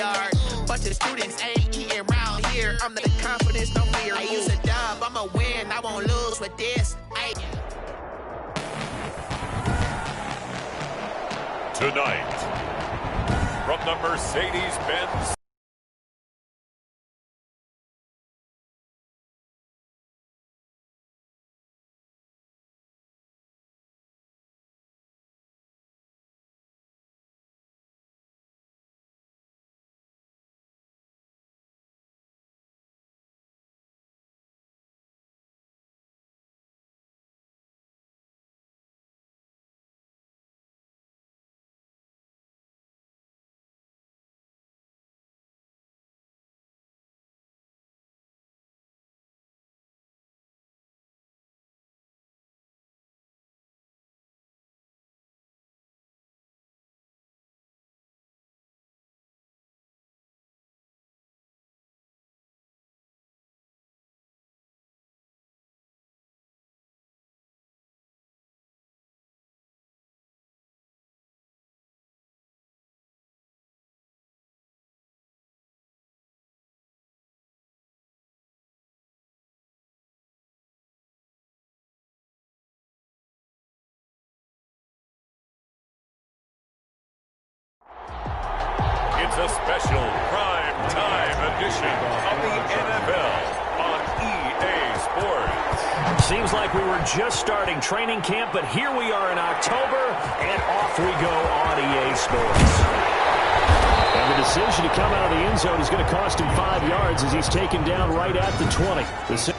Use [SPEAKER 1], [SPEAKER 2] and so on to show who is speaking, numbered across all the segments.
[SPEAKER 1] yard. Bunch of students ain't eating round here. I'm the confidence, no fear. I use a dub, I'ma win, I won't lose with this. Ay.
[SPEAKER 2] Tonight, from the Mercedes-Benz It's a special prime time edition of the NFL on EA Sports.
[SPEAKER 3] Seems like we were just starting training camp, but here we are in October, and off we go on EA Sports. And the decision to come out of the end zone is going to cost him 5 yards as he's taken down right at the 20.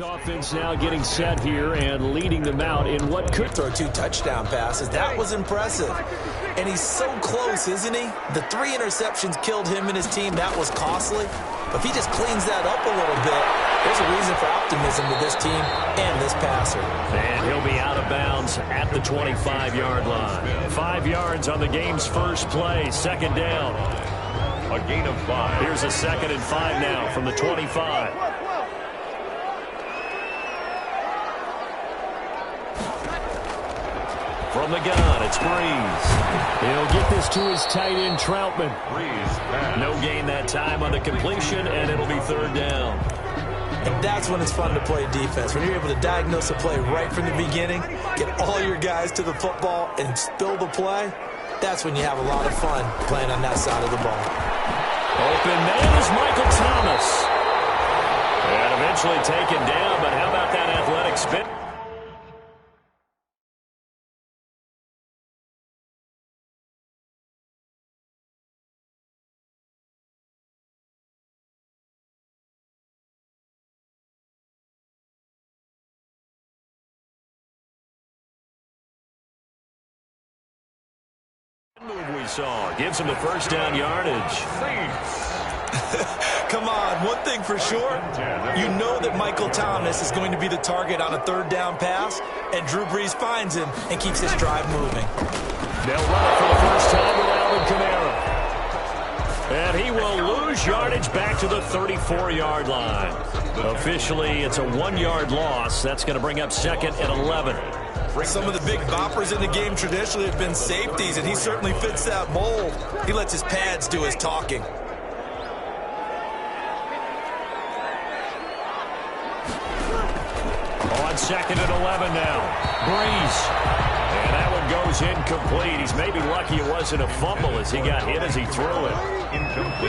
[SPEAKER 3] Offense now getting set here and leading them out in what could
[SPEAKER 4] throw 2 touchdown passes. That was impressive. And he's so close, isn't he? The 3 interceptions killed him and his team. That was costly. But if he just cleans that up a little bit, there's a reason for optimism with this team and this passer.
[SPEAKER 3] And he'll be out of bounds at the 25-yard line. 5 yards on the game's first play. Second down.
[SPEAKER 2] A gain of 5.
[SPEAKER 3] Here's a 2nd and 5 now from the 25. From the gun, it's Breeze. He'll get this to his tight end, Troutman. No gain that time on the completion, and it'll be 3rd down.
[SPEAKER 4] And that's when it's fun to play defense. When you're able to diagnose a play right from the beginning, get all your guys to the football, and spill the play, that's when you have a lot of fun playing on that side of the ball.
[SPEAKER 3] Open man is Michael Thomas. And eventually taken down, but how about that athletic spin? Move we saw gives him the 1st down yardage.
[SPEAKER 4] Come on, one thing for sure, you know that Michael Thomas is going to be the target on a 3rd down pass, and Drew Brees finds him and keeps his drive moving.
[SPEAKER 3] They'll run it for the first time with Alvin Kamara. And he will lose yardage back to the 34-yard line. Officially, it's a 1-yard loss. That's going to bring up 2nd and 11.
[SPEAKER 4] Some of the big boppers in the game traditionally have been safeties, and he certainly fits that mold. He lets his pads do his talking.
[SPEAKER 3] On 2nd and 11 now. Breeze. And that one goes incomplete. He's maybe lucky it wasn't a fumble as he got hit as he threw it.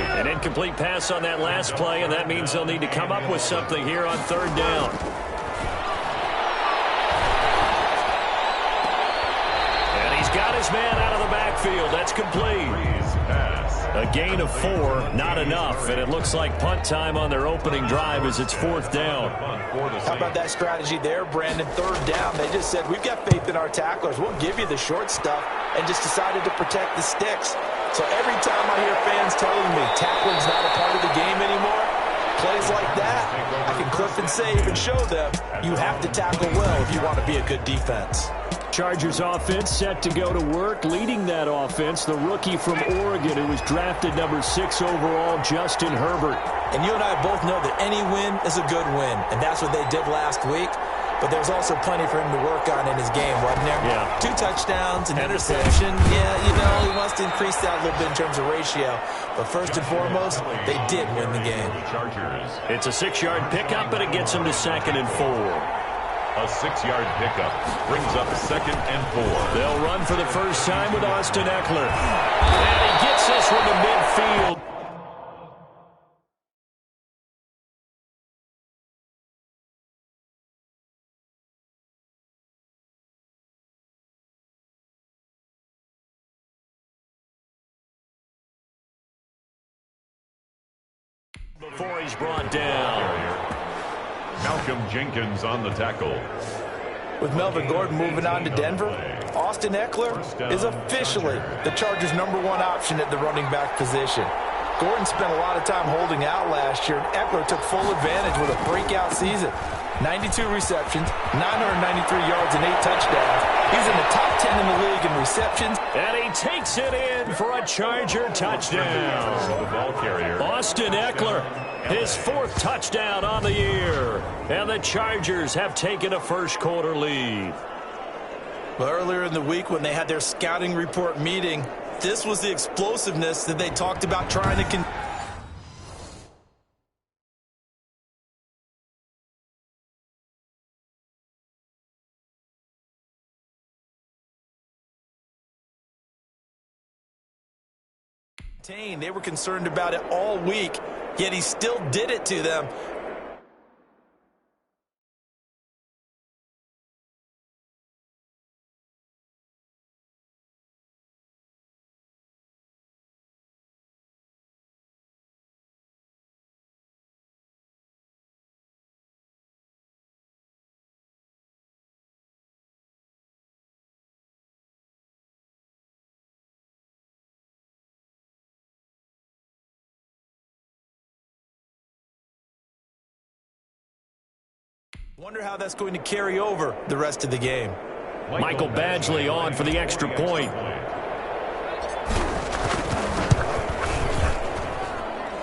[SPEAKER 3] An incomplete pass on that last play, and that means they'll need to come up with something here on third down. And he's got his man out of the backfield. That's complete. A gain of 4, not enough, and it looks like punt time on their opening drive as it's fourth down.
[SPEAKER 4] How about that strategy there, Brandon? Third down, they just said, we've got faith in our tacklers. We'll give you the short stuff, and just decided to protect the sticks. So every time I hear fans telling me tackling's not a part of the game anymore, plays like that, I can clip and save and show them you have to tackle well if you want to be a good defense.
[SPEAKER 3] Chargers offense set to go to work. Leading that offense, the rookie from Oregon who was drafted number 6 overall, Justin Herbert.
[SPEAKER 4] And you and I both know that any win is a good win, and that's what they did last week. But there's also plenty for him to work on in his game, wasn't there?
[SPEAKER 3] Yeah.
[SPEAKER 4] 2 touchdowns, an interception. Yeah, you know, he wants to increase that a little bit in terms of ratio. But first and foremost, they did win the game.
[SPEAKER 3] It's a 6-yard pickup, and it gets him to 2nd and 4.
[SPEAKER 2] A 6-yard pickup brings up 2nd and 4.
[SPEAKER 3] They'll run for the first time with Austin Eckler. And he gets this one to midfield. Before he's brought down.
[SPEAKER 2] Malcolm Jenkins on the tackle.
[SPEAKER 4] With Melvin Gordon moving on to Denver, Austin Eckler is officially the Chargers' #1 option at the running back position. Gordon spent a lot of time holding out last year, and Eckler took full advantage with a breakout season. 92 receptions, 993 yards, and 8 touchdowns. He's in the top 10 in the league in receptions.
[SPEAKER 3] And he takes it in for a Charger touchdown.
[SPEAKER 2] The ball carrier.
[SPEAKER 3] Austin Eckler, his 4th touchdown on the year. And the Chargers have taken a first-quarter lead.
[SPEAKER 4] But earlier in the week when they had their scouting report meeting, this was the explosiveness that they talked about trying to contain. They were concerned about it all week, yet he still did it to them. Wonder how that's going to carry over the rest of the game.
[SPEAKER 3] Michael Badgley on for the extra point.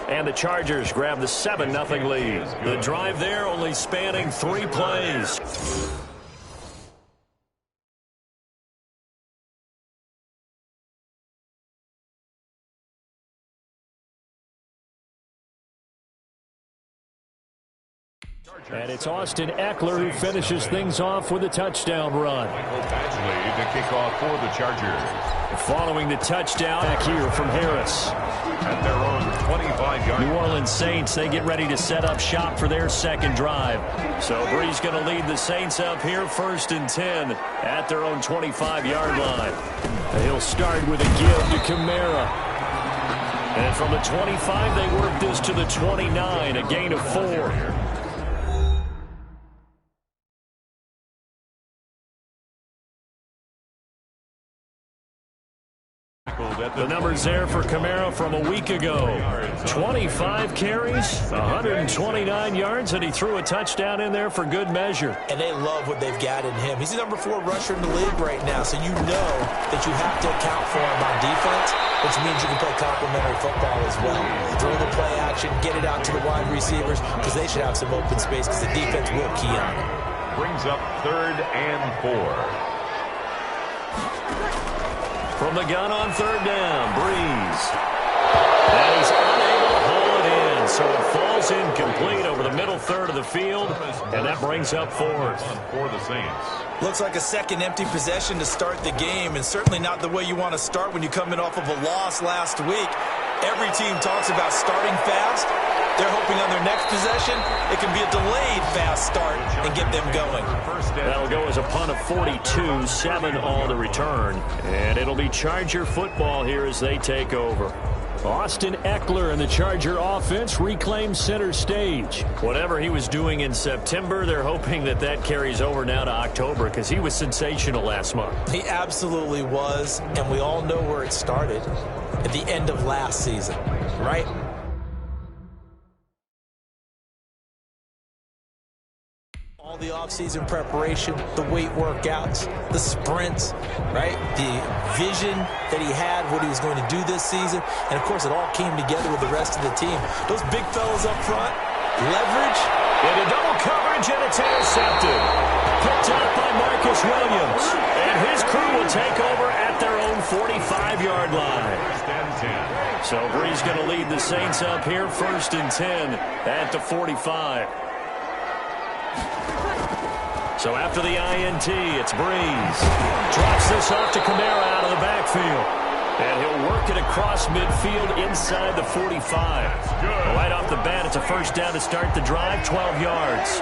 [SPEAKER 3] And the Chargers grab the 7-0 lead. The drive there only spanning 3 plays. And it's Austin Eckler who finishes things off with a touchdown run.
[SPEAKER 2] Michael Badgley to kick off for the Chargers.
[SPEAKER 3] Following the touchdown back here from Harris.
[SPEAKER 2] At their own 25-yard.
[SPEAKER 3] New Orleans Saints, they get ready to set up shop for their second drive. So Bree's going to lead the Saints up here 1st and 10 at their own 25-yard line. He'll start with a give to Kamara. And from the 25, they work this to the 29, a gain of 4. The numbers there for Kamara from a week ago. 25 carries, 129 yards, and he threw a touchdown in there for good measure.
[SPEAKER 4] And they love what they've got in him. He's the #4 rusher in the league right now, so you know that you have to account for him on defense, which means you can play complementary football as well. Throw the play action, get it out to the wide receivers, because they should have some open space, because the defense will key on it.
[SPEAKER 2] Brings up 3rd and 4.
[SPEAKER 3] From the gun on 3rd down, Breeze. And he's unable to haul it in, so it falls incomplete over the middle third of the field, and that brings up 4th.
[SPEAKER 2] For the Saints.
[SPEAKER 4] Looks like a second empty possession to start the game, and certainly not the way you want to start when you're coming off of a loss last week. Every team talks about starting fast. They're hoping on their next possession, it can be a delayed fast start and get them going.
[SPEAKER 3] That'll go as a punt of 42, 7 on the return. And it'll be Charger football here as they take over. Austin Eckler and the Charger offense reclaim center stage. Whatever he was doing in September, they're hoping that that carries over now to October because he was sensational last month.
[SPEAKER 4] He absolutely was, and we all know where it started at the end of last season, right? All the offseason preparation, the weight workouts, the sprints, right? The vision that he had, what he was going to do this season. And, of course, it all came together with the rest of the team. Those big fellas up front, leverage.
[SPEAKER 3] Into double coverage, and it's intercepted. Picked up by Marcus Williams. And his crew will take over at their own 45-yard line. So Brees going to lead the Saints up here, 1st and 10 at the 45. So after the INT, it's Brees. Drops this off to Kamara out of the backfield. And he'll work it across midfield inside the 45. Right off the bat, it's a first down to start the drive, 12 yards.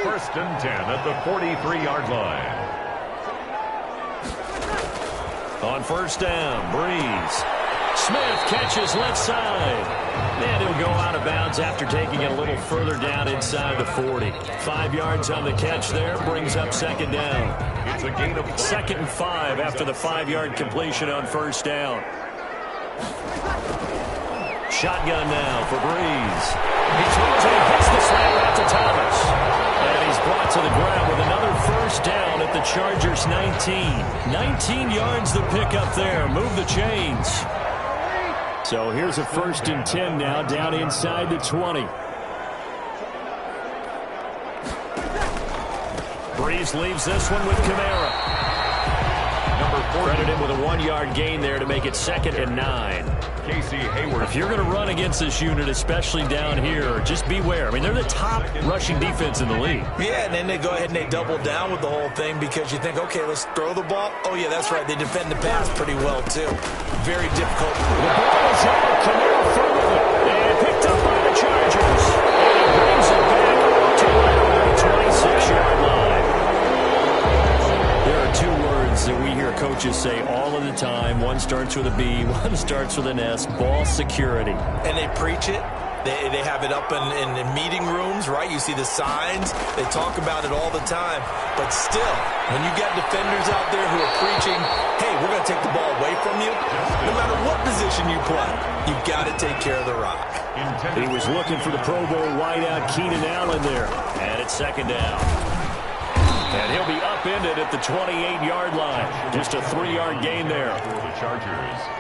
[SPEAKER 2] 1st and 10 at the 43-yard line.
[SPEAKER 3] On first down, Brees. Smith catches left side. And he'll go out of bounds after taking it a little further down inside the 40. 5 yards on the catch there, brings up 2nd down.
[SPEAKER 2] It's a gain of
[SPEAKER 3] 2nd and 5 after the 5-yard completion on first down. Shotgun now for Brees. He throws it and hits the slant route to Thomas. And he's brought to the ground with another first down at the Chargers' 19. 19 yards the pick up there. Move the chains. So here's a 1st and 10 now, down inside the 20. Brees leaves this one with Kamara. Credited with a 1-yard gain there to make it 2nd and 9.
[SPEAKER 2] Casey Hayward.
[SPEAKER 3] If you're going to run against this unit, especially down here, just beware. I mean, they're the top rushing defense in the league.
[SPEAKER 4] Yeah, and then they go ahead and they double down with the whole thing because you think, okay, let's throw the ball. Oh, yeah, that's right. They defend the pass pretty well, too. Very difficult.
[SPEAKER 3] The ball is out. Kamara fumbled it. And picked up by the Chargers. And he brings it back to right around the 26-yard line. There are 2 words that we hear coaches say all of the time. One starts with a B, one starts with an S. Ball security.
[SPEAKER 4] And they preach it. They have it up in meeting rooms, right? You see the signs. They talk about it all the time. But still, when you got defenders out there who are preaching, hey, we're going to take the ball away from you, no matter what position you play, you've got to take care of the rock.
[SPEAKER 3] He was looking for the Pro Bowl wideout Keenan Allen there. And it's 2nd down. And he'll be upended at the 28-yard line. Just a 3-yard gain there.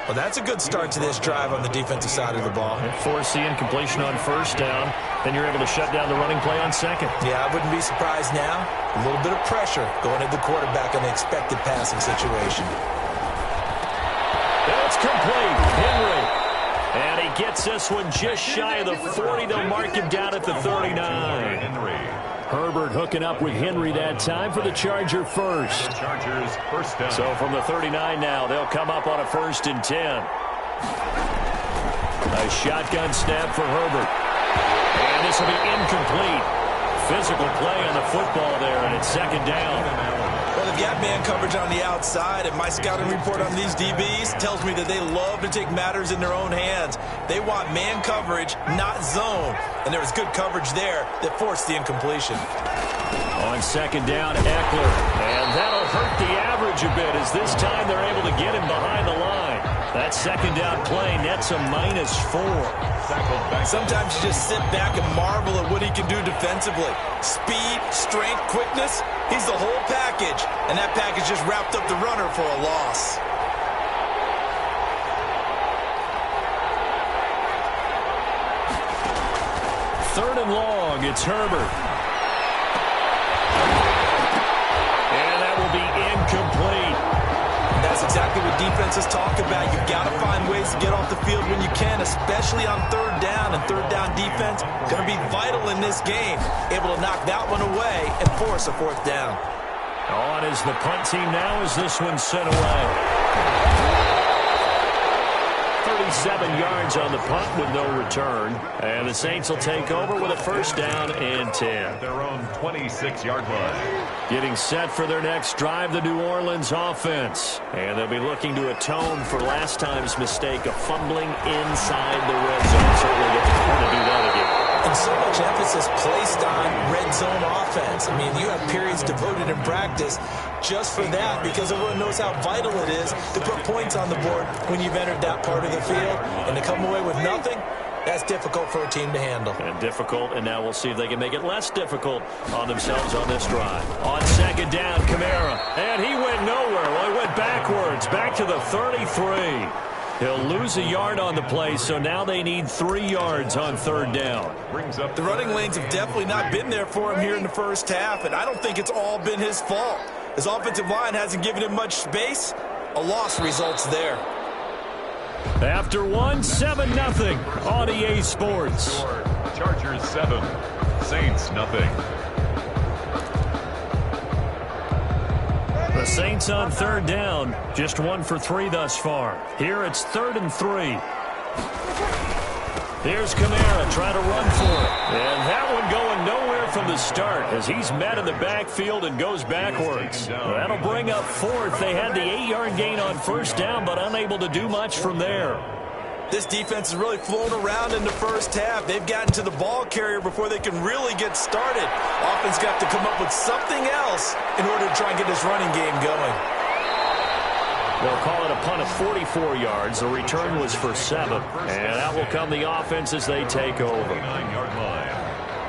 [SPEAKER 4] Well, that's a good start to this drive on the defensive side of the ball.
[SPEAKER 3] Force the incompletion on first down. Then you're able to shut down the running play on 2nd.
[SPEAKER 4] Yeah, I wouldn't be surprised now. A little bit of pressure going at the quarterback on the expected passing situation.
[SPEAKER 3] It's complete. Henry. And he gets this one just shy of the 40. They'll mark him down at the 39. Herbert hooking up with Henry that time for the Charger first.
[SPEAKER 2] Chargers first down.
[SPEAKER 3] So from the 39 now, they'll come up on a 1st and 10. A shotgun snap for Herbert. And this will be incomplete. Physical play on the football there, and it's 2nd down.
[SPEAKER 4] Well, they've got man coverage on the outside, and my scouting report on these DBs tells me that they love to take matters in their own hands. They want man coverage, not zone. And there was good coverage there that forced the incompletion.
[SPEAKER 3] On 2nd down, Eckler. And that'll hurt the average a bit as this time they're able to get him behind the line. That 2nd down play nets a -4.
[SPEAKER 4] Sometimes you just sit back and marvel at what he can do defensively. Speed, strength, quickness, he's the whole package. And that package just wrapped up the runner for a loss.
[SPEAKER 3] Third and long, it's Herbert. And that will be incomplete.
[SPEAKER 4] That's exactly what defenses talk about. You've got to find ways to get off the field when you can, especially on 3rd down. And 3rd down defense going to be vital in this game. Able to knock that one away and force a 4th down.
[SPEAKER 3] On is the punt team now as this one's sent away. 37 yards on the punt with no return. And the Saints will take over with a first down and 10.
[SPEAKER 2] Their own 26-yard line.
[SPEAKER 3] Getting set for their next drive, the New Orleans offense. And they'll be looking to atone for last time's mistake of fumbling inside the red zone. Certainly get to want to do that again.
[SPEAKER 4] And so much emphasis placed on red zone offense. I mean, you have periods devoted in practice just for that because everyone knows how vital it is to put points on the board when you've entered that part of the field. And to come away with nothing, that's difficult for a team to handle.
[SPEAKER 3] And difficult, and now we'll see if they can make it less difficult on themselves on this drive. On second down, Kamara. And he went nowhere. Well, he went backwards, back to the 33. He'll lose a yard on the play, so now they need 3 yards on third down.
[SPEAKER 4] The running lanes have definitely not been there for him here in the first half, and I don't think it's all been his fault. His offensive line hasn't given him much space. A loss results there.
[SPEAKER 3] After 7-0 on EA Sports.
[SPEAKER 2] Chargers 7, Saints nothing.
[SPEAKER 3] The Saints on third down, just 1 for 3 thus far. Here it's 3rd and 3. Here's Kamara trying to run for it. And that one going nowhere from the start as he's met in the backfield and goes backwards. That'll bring up 4th. They had the 8-yard gain on first down, but unable to do much from there.
[SPEAKER 4] This defense has really flown around in the first half. They've gotten to the ball carrier before they can really get started. Offense got to come up with something else in order to try and get this running game going.
[SPEAKER 3] They'll call it a punt of 44 yards. The return was for 7. And out will come the offense as they take over.
[SPEAKER 2] 9-yard line.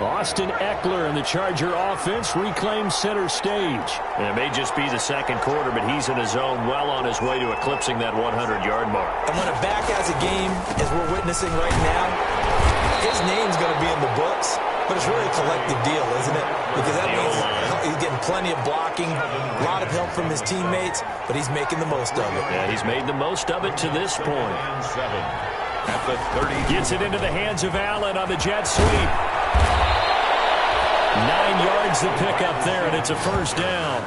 [SPEAKER 3] Austin Eckler and the Charger offense reclaim center stage. And it may just be the second quarter, but he's in his zone, well on his way to eclipsing that 100-yard mark.
[SPEAKER 4] And when a back has a game, as we're witnessing right now, his name's going to be in the books. But it's really a collective deal, isn't it? Because that means he's getting plenty of blocking, a lot of help from his teammates, but he's making the most of it.
[SPEAKER 3] Yeah, he's made the most of it to this point.
[SPEAKER 2] 7 at the 30.
[SPEAKER 3] Gets it into the hands of Allen on the jet sweep. 9 yards to pick up there, and it's a first down.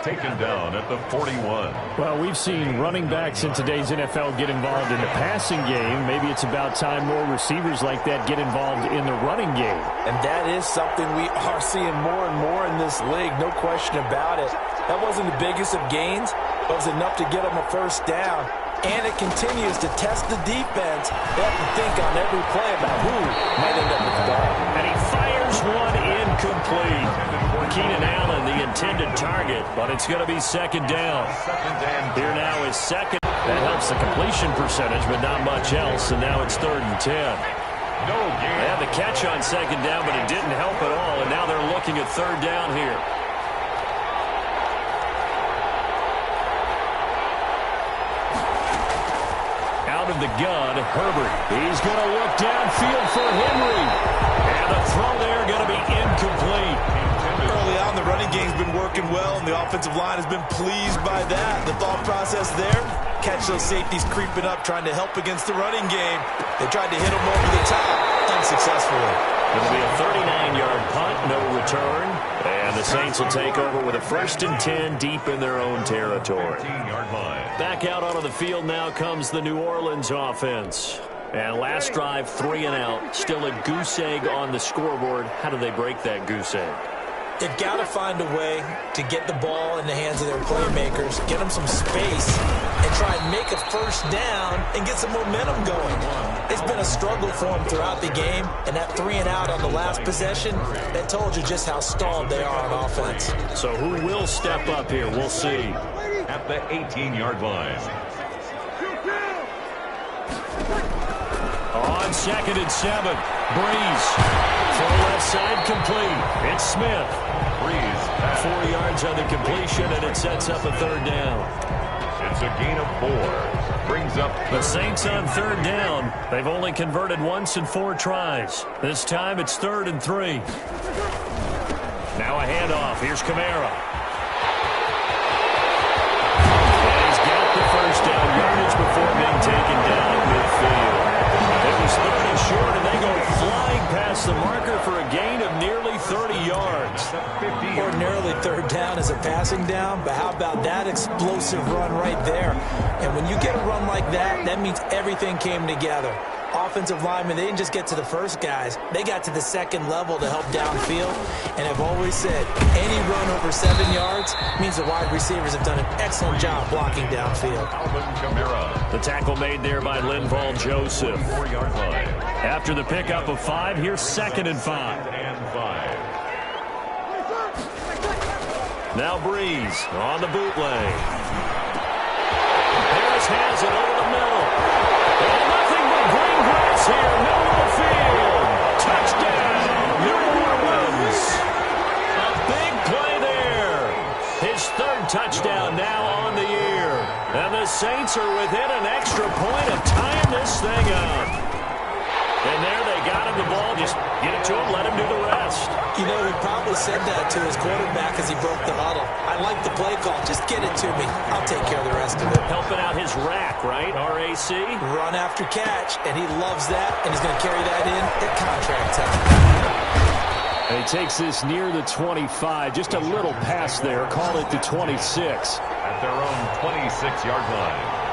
[SPEAKER 2] Taken down at the 41.
[SPEAKER 3] Well, we've seen running backs in today's NFL get involved in the passing game. Maybe it's about time more receivers like that get involved in the running game.
[SPEAKER 5] And that is something we are seeing more and more in this league, no question about it. That wasn't the biggest of gains, but it was enough to get them a first down. And it continues to test the defense. They have to think on every play about who might end up with the ball.
[SPEAKER 3] And he fires one incomplete. Keenan Allen, the intended target, but it's going to be second down. Here now is second. That helps the completion percentage, but not much else, and now it's 3rd and 10.
[SPEAKER 2] No gain.
[SPEAKER 3] They had the catch on second down, but it didn't help at all, and now they're looking at 3rd down here. Out of the gun, Herbert. He's going to look downfield for Henry. And the throw there going to be incomplete.
[SPEAKER 4] Early on, the running game's been working well, and the offensive line has been pleased by that. The thought process there, catch those safeties creeping up, trying to help against the running game. They tried to hit them over the top, unsuccessfully.
[SPEAKER 3] It'll be a 39-yard punt, no return. And the Saints will take over with a 1st and 10 deep in their own territory.
[SPEAKER 2] 15-yard line.
[SPEAKER 3] Back out onto the field now comes the New Orleans offense. And last drive, 3 and out. Still a goose egg on the scoreboard. How do they break that goose egg?
[SPEAKER 4] They've got to find a way to get the ball in the hands of their playmakers, get them some space, and try and make a first down and get some momentum going. It's been a struggle for them throughout the game, and that 3 and out on the last possession, that told you just how stalled they are on offense.
[SPEAKER 3] So who will step up here? We'll see.
[SPEAKER 2] At the 18-yard line.
[SPEAKER 3] On 2nd and 7, Breeze. For the left side, complete. It's Smith.
[SPEAKER 2] Breeze.
[SPEAKER 3] 4 yards on the completion, and it sets up a 3rd down.
[SPEAKER 2] It's a gain of 4. Brings up
[SPEAKER 3] the Saints on 3rd down. They've only converted once in 4 tries. This time it's 3rd and 3. Now a handoff. Here's Kamara. And he's got the first down yardage before being taken down at midfield. It was 3rd and short, and they go flying past the marker for a gain of nearly 30 yards.
[SPEAKER 4] Ordinarily, 3rd down is as a passing down, but how about that explosive run right there? And when you get a run like that, that means everything came together. Offensive linemen, they didn't just get to the first guys. They got to the second level to help downfield. And I've always said, any run over 7 yards means the wide receivers have done an excellent job blocking downfield.
[SPEAKER 3] The tackle made there by Linval Joseph.
[SPEAKER 2] 4-yard line.
[SPEAKER 3] After the pickup of 5, here's 2nd and 5. Now Breeze on the bootleg. Harris has it over the middle. And nothing but green grass here. Middle of the field. Touchdown, New Orleans. A big play there. His 3rd touchdown now on the year. And the Saints are within an extra point of tying this thing up. And there they got him the ball. Just get it to him, let him do the rest.
[SPEAKER 4] You know, he probably said that to his quarterback as he broke the huddle. I like the play call. Just get it to me. I'll take care of the rest of it.
[SPEAKER 3] Helping out his rack, right? RAC?
[SPEAKER 4] Run after catch, and he loves that, and he's going to carry that in at contract time.
[SPEAKER 3] And he takes this near the 25. Just a little pass there. Call it the 26.
[SPEAKER 2] At their own 26-yard line.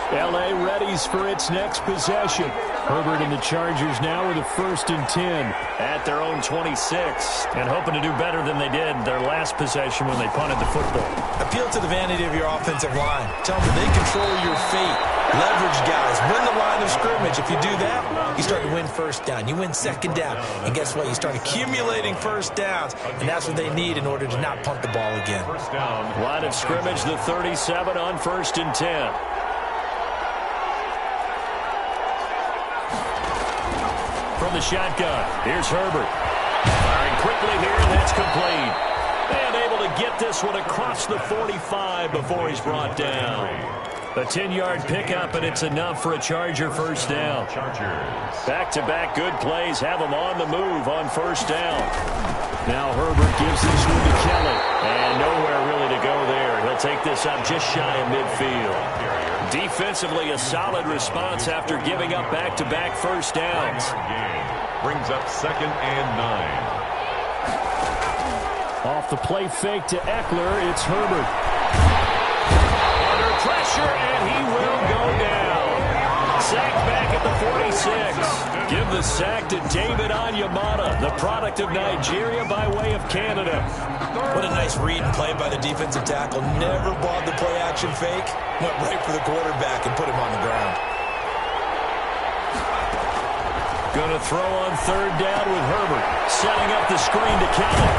[SPEAKER 3] L.A. readies for its next possession. Herbert and the Chargers now with a 1st and 10 at their own 26, and hoping to do better than they did their last possession when they punted the football.
[SPEAKER 4] Appeal to the vanity of your offensive line. Tell them they control your fate. Leverage guys. Win the line of scrimmage. If you do that, you start to win 1st down. You win 2nd down. And guess what? You start accumulating 1st downs, and that's what they need in order to not punt the ball again.
[SPEAKER 2] 1st down.
[SPEAKER 3] Line of scrimmage, the 37 on 1st and 10. From the shotgun, here's Herbert. Firing quickly here, and that's complete. And able to get this one across the 45 before he's brought down. A 10-yard pickup, and it's enough for a Charger 1st down. Back-to-back good plays have them on the move on 1st down. Now Herbert gives this one to Kelly. And nowhere really to go there. He'll take this up just shy of midfield. Defensively, a solid response after giving up back-to-back 1st downs.
[SPEAKER 2] Brings up 2nd and 9.
[SPEAKER 3] Off the play fake to Eckler, it's Herbert. Under pressure, and he will go down. Sacked back at the 46. Give the sack to David Onyemata, the product of Nigeria by way of Canada.
[SPEAKER 4] What a nice read and play by the defensive tackle. Never bought the play-action fake. Went right for the quarterback and put him on the ground.
[SPEAKER 3] Going to throw on 3rd down with Herbert. Setting up the screen to Kelly.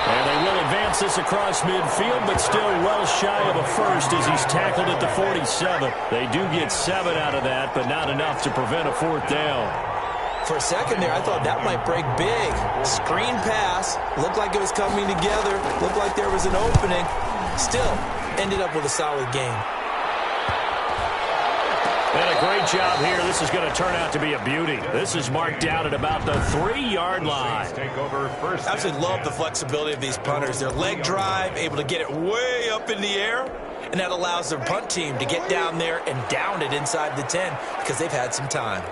[SPEAKER 3] And they will advance this across midfield, but still well shy of a 1st as he's tackled at the 47. They do get 7 out of that, but not enough to prevent a 4th down.
[SPEAKER 4] For a second there, I thought that might break big. Screen pass. Looked like it was coming together. Looked like there was an opening. Still, ended up with a solid game.
[SPEAKER 3] And a great job here. This is going to turn out to be a beauty. This is marked out at about the 3-yard line.
[SPEAKER 2] Take over 1st.
[SPEAKER 4] I absolutely love the flexibility of these punters. Their leg drive, able to get it way up in the air, and that allows their punt team to get down there and down it inside the 10 because they've had some time.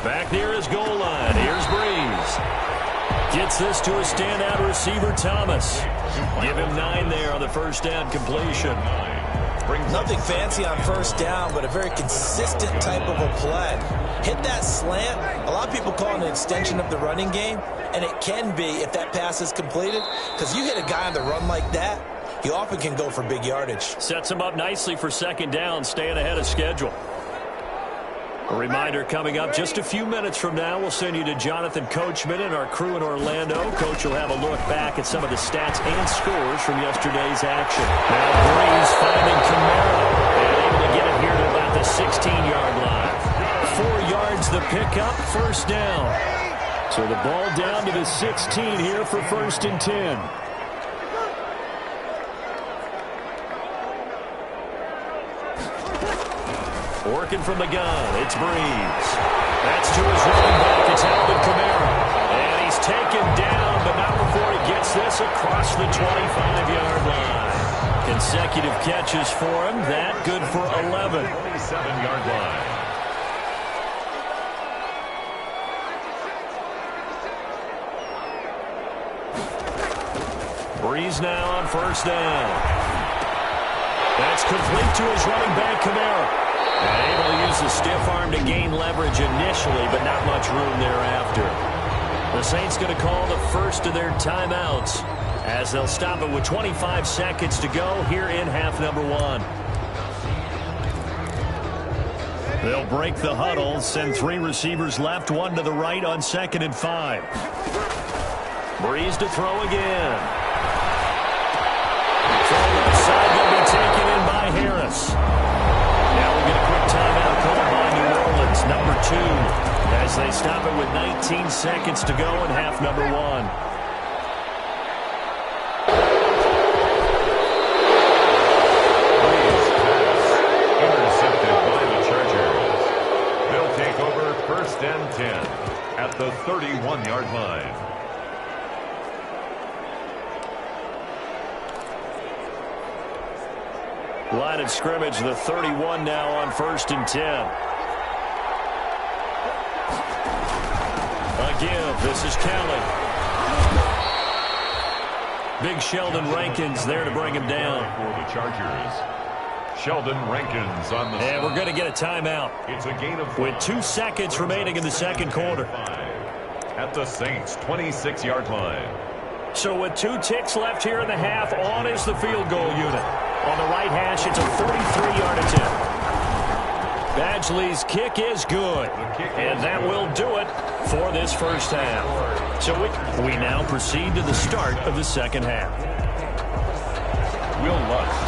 [SPEAKER 3] Back near his goal line. Here's Breeze. Gets this to a standout receiver, Thomas. Give him 9 there on the 1st down completion.
[SPEAKER 4] Nothing fancy on 1st down, but a very consistent type of a play. Hit that slant. A lot of people call it an extension of the running game, and it can be if that pass is completed, because you hit a guy on the run like that, you often can go for big yardage.
[SPEAKER 3] Sets him up nicely for 2nd down, staying ahead of schedule. A reminder coming up just a few minutes from now. We'll send you to Jonathan Coachman and our crew in Orlando. Coach will have a look back at some of the stats and scores from yesterday's action. Now Breeze finding Kamara and able to get it here to about the 16-yard line. 4 yards the pickup, 1st down. So the ball down to the 16 here for 1st and 10. Working from the gun, it's Breeze. That's to his running back, it's Alvin Kamara. And he's taken down, but not before he gets this across the 25-yard line. Consecutive catches for him, that good for 11.
[SPEAKER 2] 27-yard line.
[SPEAKER 3] Breeze now on first down. That's complete to his running back, Kamara. And able to use the stiff arm to gain leverage initially, but not much room thereafter. The Saints going to call the first of their timeouts as they'll stop it with 25 seconds to go here in half number one. They'll break the huddle, send 3 receivers left, 1 to the right on 2nd and 5. Breeze to throw again. Throw left side going to be taken in by Harris. Now we get a quick timeout called by New Orleans, number 2, as they stop it with 19 seconds to go in half number one.
[SPEAKER 2] First and 10 at the 31-yard line.
[SPEAKER 3] Line of scrimmage, the 31 now on 1st and 10. Again, this is Kelly. Big Sheldon Rankins there to bring him down.
[SPEAKER 2] For the Chargers, Sheldon Rankins on the
[SPEAKER 3] and we're going to get a timeout.
[SPEAKER 2] It's a gain of 5.
[SPEAKER 3] With 2 seconds remaining in the second quarter.
[SPEAKER 2] At the Saints' 26-yard line.
[SPEAKER 3] So with 2 ticks left here in the half, on is the field goal unit. On the right hash, it's a 33-yard attempt. Badgley's kick is good. And that will do it for this first half. So we now proceed to the start of the second half.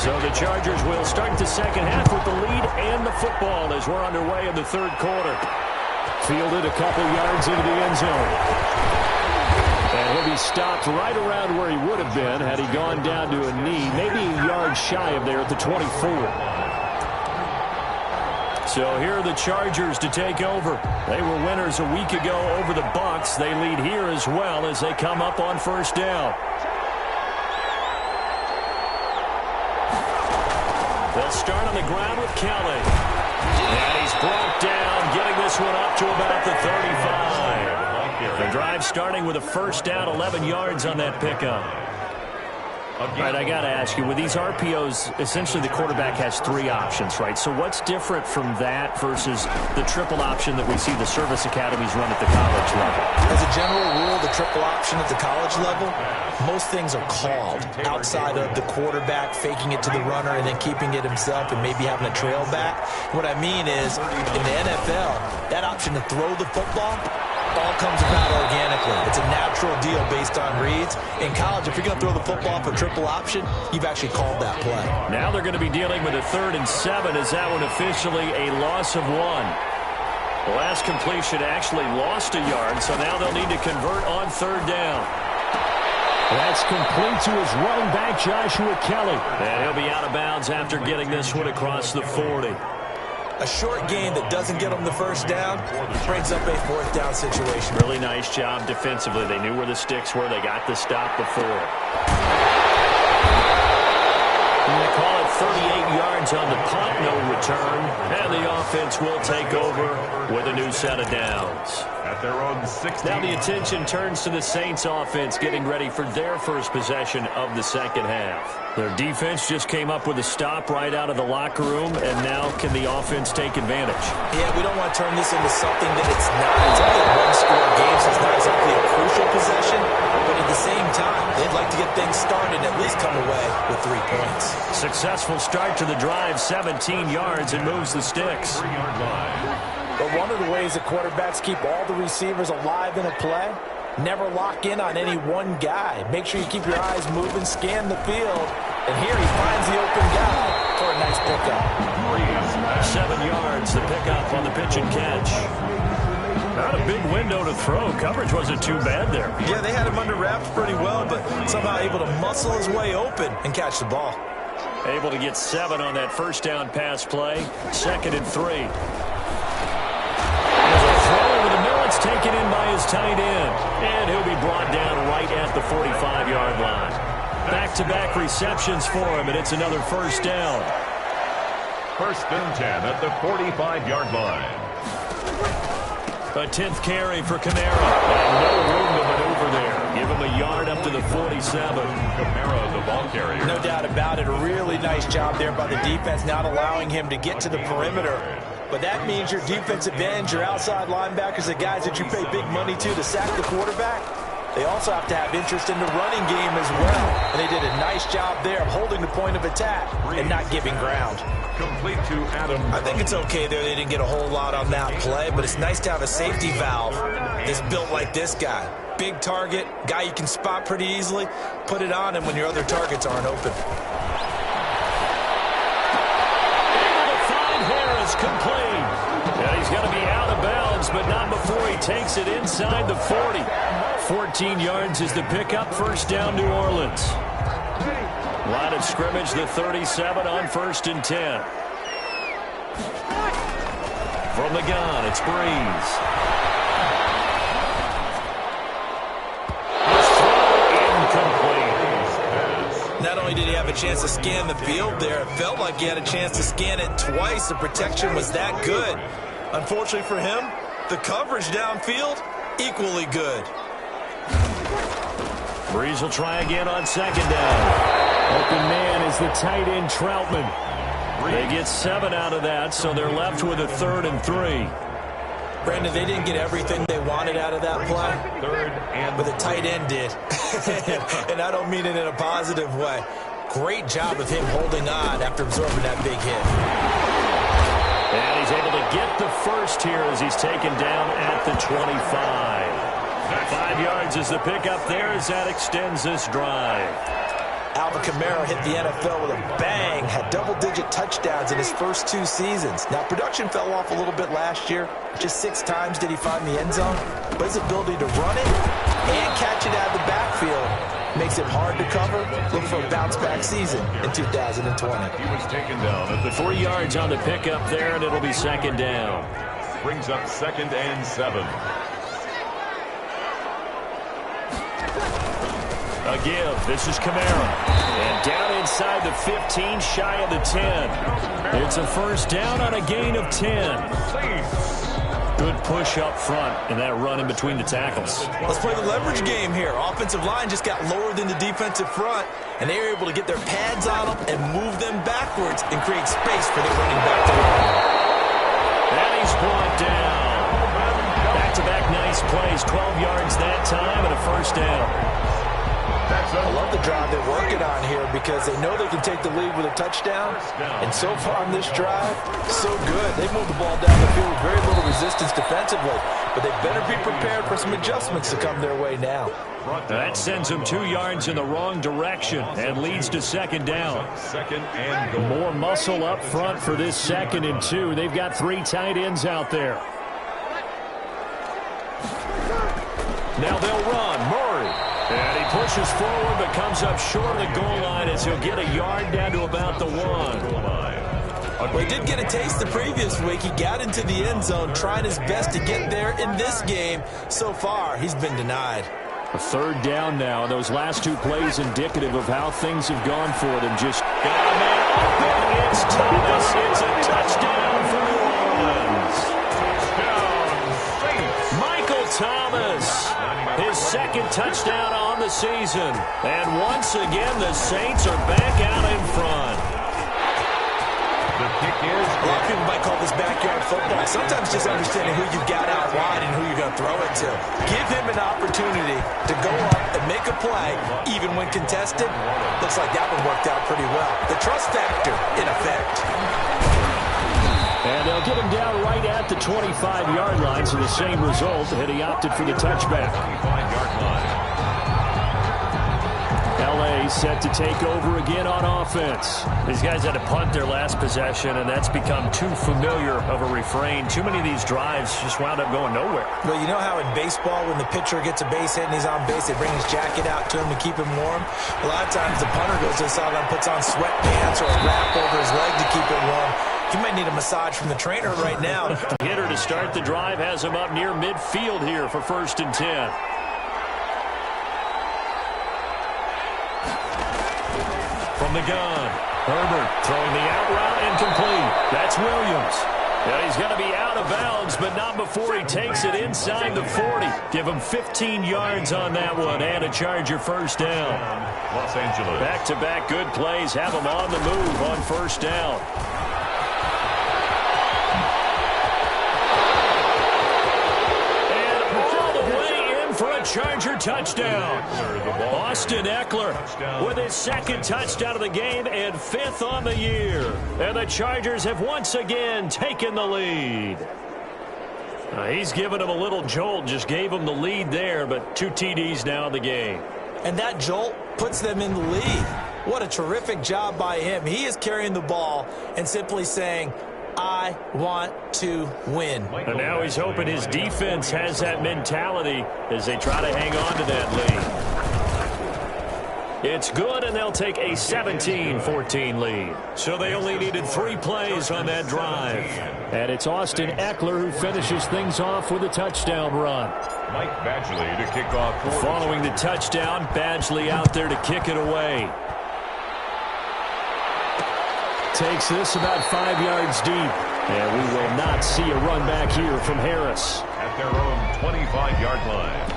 [SPEAKER 3] So the Chargers will start the second half with the lead and the football as we're underway in the third quarter. Fielded a couple yards into the end zone. And he'll be stopped right around where he would have been had he gone down to a knee, maybe a yard shy of there at the 24. So here are the Chargers to take over. They were winners a week ago over the Bucs. They lead here as well as they come up on first down. They'll start on the ground with Kelly. And he's brought down, getting this one up to about the 35. The drive starting with a first down, 11 yards on that pickup. All right, I got to ask you, with these RPOs, essentially the quarterback has 3 options, right? So what's different from that versus the triple option that we see the service academies run at the college level?
[SPEAKER 4] As a general rule, the triple option at the college level, most things are called outside of the quarterback faking it to the runner and then keeping it himself and maybe having a trail back. What I mean is, in the NFL, that option to throw the football all comes about organically. It's a natural deal based on reads. In college, if you're going to throw the football for triple option, you've actually called that play.
[SPEAKER 3] Now they're going to be dealing with a 3rd and 7 as that one officially a loss of 1. The last completion actually lost a yard, so now they'll need to convert on 3rd down. That's complete to his running back, Joshua Kelly. And he'll be out of bounds after getting this one across the 40.
[SPEAKER 4] A short gain that doesn't get them the first down brings up a 4th down situation.
[SPEAKER 3] Really nice job defensively. They knew where the sticks were. They got the stop before. And they call it 38 yards on the punt, no return. And the offense will take over with a new set of downs.
[SPEAKER 2] At their own 60.
[SPEAKER 3] Now the attention turns to the Saints offense getting ready for their first possession of the second half. Their defense just came up with a stop right out of the locker room, and now can the offense take advantage?
[SPEAKER 4] Yeah, we don't want to turn this into something that it's not. It's only a one-score game, so it's not exactly a crucial possession. But at the same time, they'd like to get things started and at least come away with 3 points.
[SPEAKER 3] Successful start to the drive, 17 yards, and moves the sticks.
[SPEAKER 2] 3-yard line.
[SPEAKER 5] But one of the ways that quarterbacks keep all the receivers alive in a play, never lock in on any one guy. Make sure you keep your eyes moving, scan the field, and here he finds the open guy for a nice pickup.
[SPEAKER 3] 7 yards, the pickup on the pitch and catch. Not a big window to throw. Coverage wasn't too bad there.
[SPEAKER 4] Yeah, they had him under wraps pretty well, but somehow able to muscle his way open and catch the ball.
[SPEAKER 3] Able to get 7 on that first down pass play. 2nd and 3. It's taken in by his tight end, and he'll be brought down right at the 45-yard line. Back-to-back receptions for him, and it's another first down.
[SPEAKER 2] 1st and 10 at the 45-yard line.
[SPEAKER 3] A 10th carry for Kamara. And no room to maneuver there. Give him a yard up to the 47.
[SPEAKER 2] Kamara, the ball carrier.
[SPEAKER 5] No doubt about it. A really nice job there by the defense, not allowing him to get to the perimeter. But that means your defensive ends, your outside linebackers, the guys that you pay big money to sack the quarterback, they also have to have interest in the running game as well. And they did a nice job there of holding the point of attack and not giving ground.
[SPEAKER 2] Complete to Adam.
[SPEAKER 4] I think it's okay there. They didn't get a whole lot on that play, but it's nice to have a safety valve that's built like this guy. Big target, guy you can spot pretty easily. Put it on him when your other targets aren't open.
[SPEAKER 3] Harris complete. Yeah, he's going to be out of bounds, but not before he takes it inside the 40. 14 yards is the pickup. First down, New Orleans. Line of scrimmage, the 37 on 1st and 10. From the gun, it's Breeze. His throw incomplete.
[SPEAKER 4] Not only did he have a chance to scan the field there, it felt like he had a chance to scan it twice. The protection was that good. Unfortunately for him, the coverage downfield, equally good.
[SPEAKER 3] Breeze will try again on 2nd down. Open man is the tight end Troutman. They get 7 out of that, so they're left with a 3rd and 3.
[SPEAKER 4] Brandon, they didn't get everything they wanted out of that play, but the tight end did. And I don't mean it in a positive way. Great job of him holding on after absorbing that big hit.
[SPEAKER 3] And he's able to get the first here as he's taken down at the 25. 5 yards is the pickup there as that extends this drive.
[SPEAKER 4] Alvin Kamara hit the NFL with a bang, had double-digit touchdowns in his first 2 seasons. Now, production fell off a little bit last year. Just 6 times did he find the end zone. But his ability to run it and catch it out of the backfield makes it hard to cover. Look for a bounce-back season in 2020.
[SPEAKER 2] He was taken down at the
[SPEAKER 3] 3 yards on the pickup there, and it'll be 2nd down.
[SPEAKER 2] Brings up 2nd and 7.
[SPEAKER 3] A give. This is Kamara. And down inside the 15, shy of the 10. It's a first down on a gain of 10. Good push up front in that run in between the tackles.
[SPEAKER 4] Let's play the leverage game here. Offensive line just got lower than the defensive front, and they were able to get their pads on them and move them backwards and create space for their running back to run.
[SPEAKER 3] And he's brought down. Back-to-back nice plays. 12 yards that time and a first down.
[SPEAKER 4] I love the drive they're working on here because they know they can take the lead with a touchdown. And so far on this drive, so good. They moved the ball down the field with very little resistance defensively. But they better be prepared for some adjustments to come their way now.
[SPEAKER 3] That sends them 2 yards in the wrong direction and leads to 2nd down.
[SPEAKER 2] 2nd and goal.
[SPEAKER 3] More muscle up front for this 2nd and 2. They've got 3 tight ends out there. Now they'll run. Murray. And he pushes forward but comes up short of the goal line as he'll get a yard down to about the 1.
[SPEAKER 4] Well, he did get a taste the previous week. He got into the end zone trying his best to get there in this game. So far, he's been denied.
[SPEAKER 3] A 3rd down now. Those last 2 plays indicative of how things have gone for them. Just got a man open. It's Thomas. It's a touchdown for New Orleans. Michael Thomas. His 2nd touchdown on the season. And once again, the Saints are back out in front.
[SPEAKER 2] The kick is
[SPEAKER 4] A lot of people might call this backyard football. Sometimes just understanding who you've got out wide and who you're going to throw it to. Give him an opportunity to go up and make a play, even when contested. Looks like that one worked out pretty well. The trust factor in effect.
[SPEAKER 3] And they'll get him down right at the 25-yard line, so the same result, and he opted for the touchback.
[SPEAKER 2] 25-yard line.
[SPEAKER 3] L.A. set to take over again on offense. These guys had to punt their last possession, and that's become too familiar of a refrain. Too many of these drives just wound up going nowhere.
[SPEAKER 4] Well, you know how in baseball, when the pitcher gets a base hit and he's on base, they bring his jacket out to him to keep him warm? A lot of times the punter goes to the sideline, puts on sweatpants or a wrap over his leg to keep it warm. You might need a massage from the trainer right now.
[SPEAKER 3] Hitter to start the drive has him up near midfield here for 1st and 10. From the gun, Herbert throwing the out route incomplete. That's Williams. Yeah, he's going to be out of bounds, but not before he takes it inside the 40. Give him 15 yards on that one and a Charger first down.
[SPEAKER 2] Los Angeles.
[SPEAKER 3] Back-to-back good plays have him on the move on first down. And all the way in for a Charger touchdown. Austin Eckler with his second touchdown of the game and 5th on the year. And the Chargers have once again taken the lead. He's given him a little jolt, just gave him the lead there, but 2 TDs now in the game.
[SPEAKER 4] And that jolt puts them in the lead. What a terrific job by him. He is carrying the ball and simply saying, I want to win.
[SPEAKER 3] And now he's hoping his defense has that mentality as they try to hang on to that lead. It's good, and they'll take a 17-14 lead. So they only needed 3 plays on that drive. And it's Austin Eckler who finishes things off with a touchdown run.
[SPEAKER 2] Mike Badgley to kick off.
[SPEAKER 3] Following the touchdown, Badgley out there to kick it away. Takes this about 5 yards deep. And we will not see a run back here from Harris.
[SPEAKER 2] At their own 25-yard line.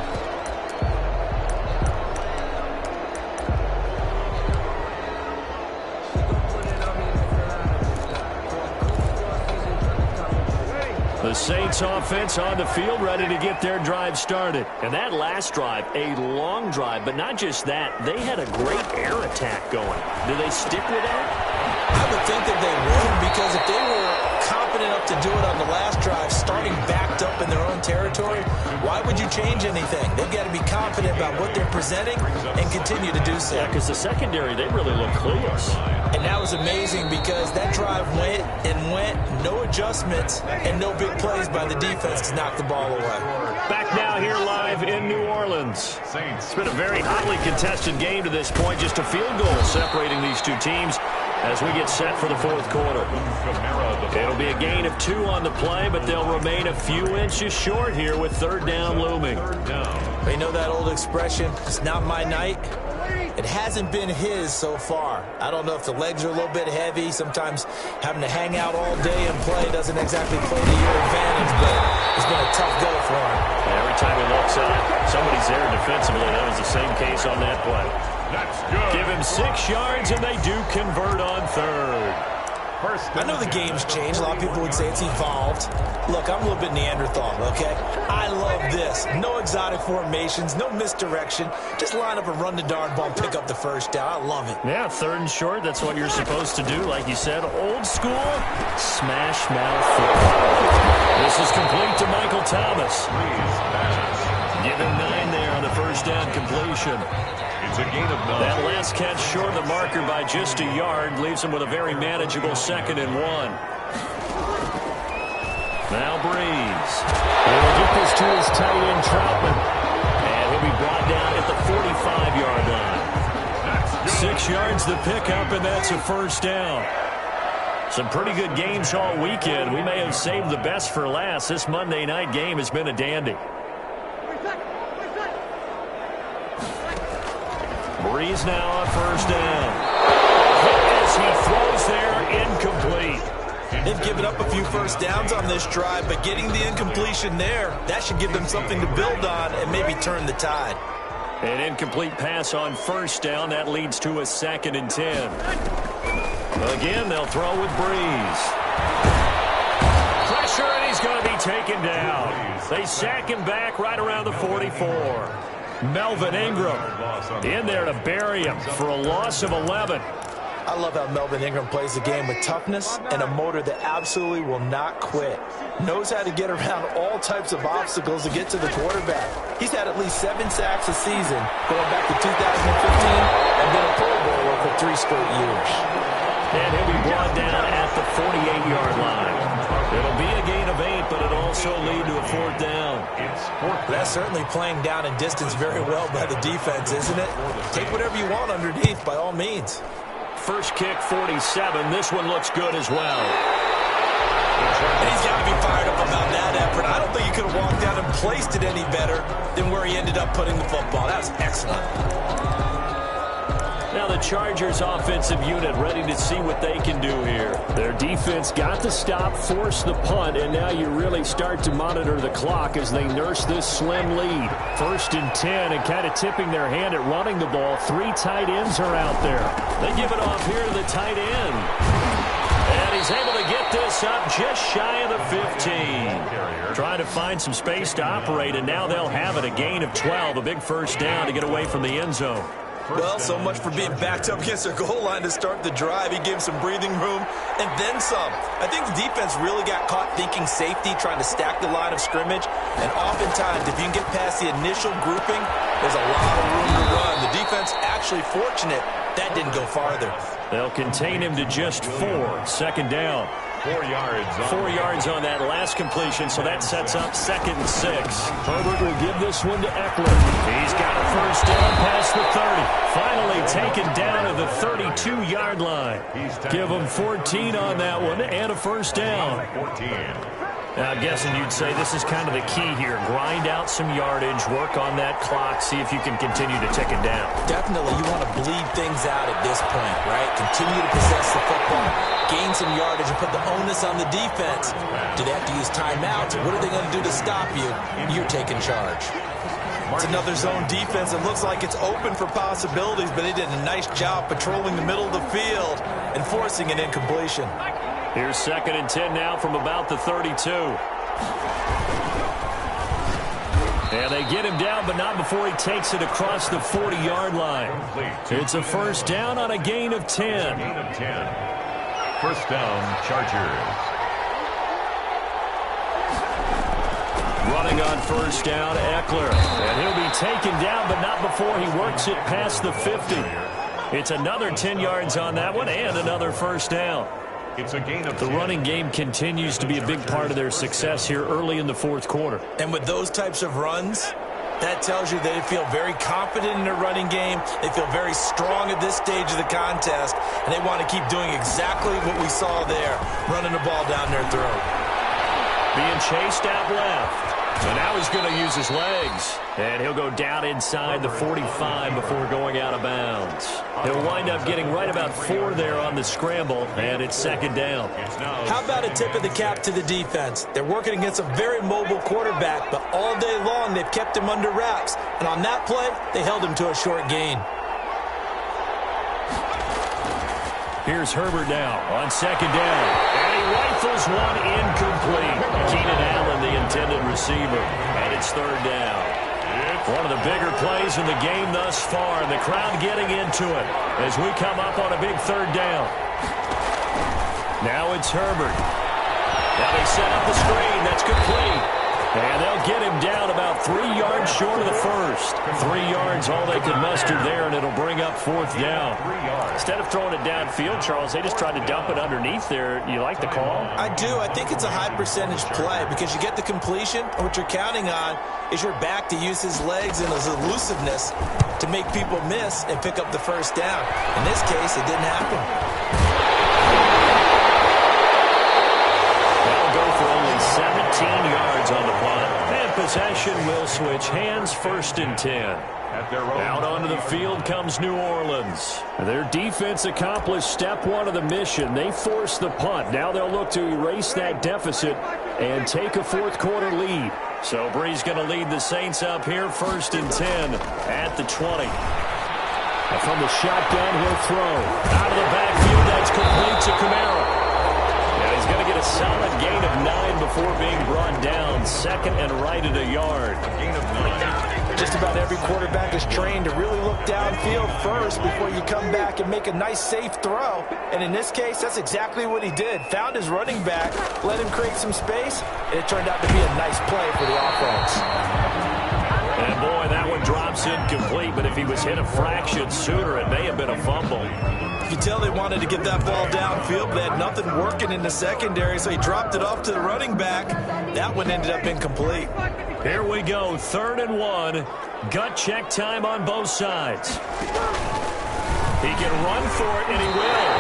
[SPEAKER 3] The Saints offense on the field, ready to get their drive started. And that last drive, a long drive, but not just that. They had a great air attack going. Do they stick with that?
[SPEAKER 4] I would think that they would, because if they were confident enough to do it on the last drive, starting backed up in their own territory, why would you change anything? They've got to be confident about what they're presenting and continue to do so.
[SPEAKER 3] Yeah, because the secondary, they really look clueless.
[SPEAKER 4] And that was amazing because that drive went and went, no adjustments, and no big plays by the defense to knock the ball away.
[SPEAKER 3] Back now here live in New Orleans. It's been a very hotly contested game to this point, just a field goal separating these two teams as we get set for the 4th quarter. It'll be a gain of 2 on the play, but they'll remain a few inches short here with 3rd down looming.
[SPEAKER 4] You know that old expression, it's not my night? It hasn't been his so far. I don't know if the legs are a little bit heavy. Sometimes having to hang out all day and play doesn't exactly play to your advantage, but it's been a tough go for him.
[SPEAKER 3] Every time he looks up, somebody's there defensively. That was the same case on that play.
[SPEAKER 2] That's good.
[SPEAKER 3] Give him 6 yards, and they do convert on 3rd.
[SPEAKER 4] I know the game's changed. A lot of people would say it's evolved. Look, I'm a little bit Neanderthal, okay? I love this. No exotic formations, no misdirection. Just line up and run the darn ball and pick up the first down. I love it.
[SPEAKER 3] Yeah, 3rd and short, that's what you're supposed to do. Like you said, old school, smash mouth football. This is complete to Michael Thomas. Give him 9 there on the first down completion.
[SPEAKER 2] It's a gain of 9.
[SPEAKER 3] That last catch short of the marker by just a yard leaves him with a very manageable 2nd and 1. Now Breeze. He'll get this to his tight end, Troutman. And he'll be brought down at the 45-yard line. 6 yards the pickup, and that's a first down. Some pretty good games all weekend. We may have saved the best for last. This Monday night game has been a dandy. Breeze now on first down. As he throws there, incomplete.
[SPEAKER 4] They've given up a few first downs on this drive, but getting the incompletion there, that should give them something to build on and maybe turn the tide.
[SPEAKER 3] An incomplete pass on first down. That leads to a 2nd and 10. Again, they'll throw with Breeze. Pressure, and he's going to be taken down. They sack him back right around the 44. Melvin Ingram in there to bury him for a loss of 11.
[SPEAKER 4] I love how Melvin Ingram plays the game with toughness and a motor that absolutely will not quit. Knows how to get around all types of obstacles to get to the quarterback. He's had at least 7 sacks a season going back to 2015 and been a Pro Bowler for 3 straight years.
[SPEAKER 3] And he'll be brought down at the 48-yard line. It'll be a gain of 8, but it'll also lead to a 4th down.
[SPEAKER 4] That's certainly playing down and distance very well by the defense, isn't it? Take whatever you want underneath, by all means.
[SPEAKER 3] First kick, 47. This one looks good as well.
[SPEAKER 4] And he's got to be fired up about that effort. I don't think he could have walked down and placed it any better than where he ended up putting the football. That was excellent.
[SPEAKER 3] Now the Chargers offensive unit ready to see what they can do here. Their defense got the stop, forced the punt, and now you really start to monitor the clock as they nurse this slim lead. 1st and 10, and kind of tipping their hand at running the ball. 3 tight ends are out there. They give it off here to the tight end. And he's able to get this up just shy of the 15. Trying to find some space to operate, and now they'll have it. A gain of 12, a big first down to get away from the end zone.
[SPEAKER 4] Well, so much for being backed up against their goal line to start the drive. He gave some breathing room and then some. I think the defense really got caught thinking safety, trying to stack the line of scrimmage. And oftentimes, if you can get past the initial grouping, there's a lot of room to run. The defense actually fortunate that didn't go farther.
[SPEAKER 3] They'll contain him to just 4. 2nd down.
[SPEAKER 2] 4 yards.
[SPEAKER 3] 4 yards on that last completion, so that sets up 2nd and 6. Herbert will give this one to Eckler. He's got a first down past the 30. Finally taken down at the 32-yard line. Give him 14 on that one and a first down.
[SPEAKER 2] 14.
[SPEAKER 3] Now, I'm guessing you'd say this is kind of the key here. Grind out some yardage, work on that clock, see if you can continue to tick it down.
[SPEAKER 4] Definitely, you want to bleed things out at this point, right? Continue to possess the football, gain some yardage, and put the onus on the defense. Do they have to use timeouts? What are they going to do to stop you? You're taking charge. It's another zone defense. It looks like it's open for possibilities, but they did a nice job patrolling the middle of the field and forcing an incompletion.
[SPEAKER 3] Here's 2nd and 10 now from about the 32. And they get him down, but not before he takes it across the 40-yard line. It's a first down on a gain of 10.
[SPEAKER 2] Gain of 10. First down, Chargers.
[SPEAKER 3] Running on first down, Eckler. And he'll be taken down, but not before he works it past the 50. It's another 10 yards on that one and another first down.
[SPEAKER 2] It's a gain of
[SPEAKER 3] 10. The
[SPEAKER 2] 10.
[SPEAKER 3] running game continues to be a big part of their success here early in the 4th quarter.
[SPEAKER 4] And with those types of runs, that tells you they feel very confident in their running game. They feel very strong at this stage of the contest, and they want to keep doing exactly what we saw there, running the ball down their throat.
[SPEAKER 3] Being chased out left. So now he's going to use his legs. And he'll go down inside the 45 before going out of bounds. He'll wind up getting right about 4 there on the scramble, and it's 2nd down.
[SPEAKER 4] How about a tip of the cap to the defense? They're working against a very mobile quarterback, but all day long they've kept him under wraps. And on that play, they held him to a short gain.
[SPEAKER 3] Here's Herbert now on 2nd down. And he rifles one incomplete. Keenan Allen, the intended receiver. And it's 3rd down. One of the bigger plays in the game thus far, and the crowd getting into it as we come up on a big 3rd down. Now it's Herbert. Now they set up the screen. That's complete. And they'll get him down about 3 yards short of the first. 3 yards, all they could muster there, and it'll bring up 4th down. Instead of throwing it downfield, Charles, they just tried to dump it underneath there. You like the call?
[SPEAKER 4] I do. I think it's a high percentage play because you get the completion, and what you're counting on is your back to use his legs and his elusiveness to make people miss and pick up the first down. In this case, it didn't happen.
[SPEAKER 3] That'll go for only 17 yards on the punt. And possession will switch hands, 1st and 10. Out onto the field comes New Orleans. Their defense accomplished step 1 of the mission. They forced the punt. Now they'll look to erase that deficit and take a 4th quarter lead. So Bree's going to lead the Saints up here, 1st and 10 at the 20. And from the shotgun, he'll throw. Out of the backfield, that's complete to Kamara. And he's going to get a solid gain of 9 before being brought down. 2nd and right at a yard.
[SPEAKER 2] Gain of 9.
[SPEAKER 5] Just about every quarterback is trained to really look downfield first before you come back and make a nice, safe throw. And in this case, that's exactly what he did. Found his running back, let him create some space, and it turned out to be a nice play for the offense.
[SPEAKER 3] And boy, that one drops incomplete, but if he was hit a fraction sooner, it may have been a fumble.
[SPEAKER 4] You can tell they wanted to get that ball downfield, but they had nothing working in the secondary, so he dropped it off to the running back. That one ended up incomplete.
[SPEAKER 3] Here we go, 3rd and 1. Gut check time on both sides. He can run for it, and he will.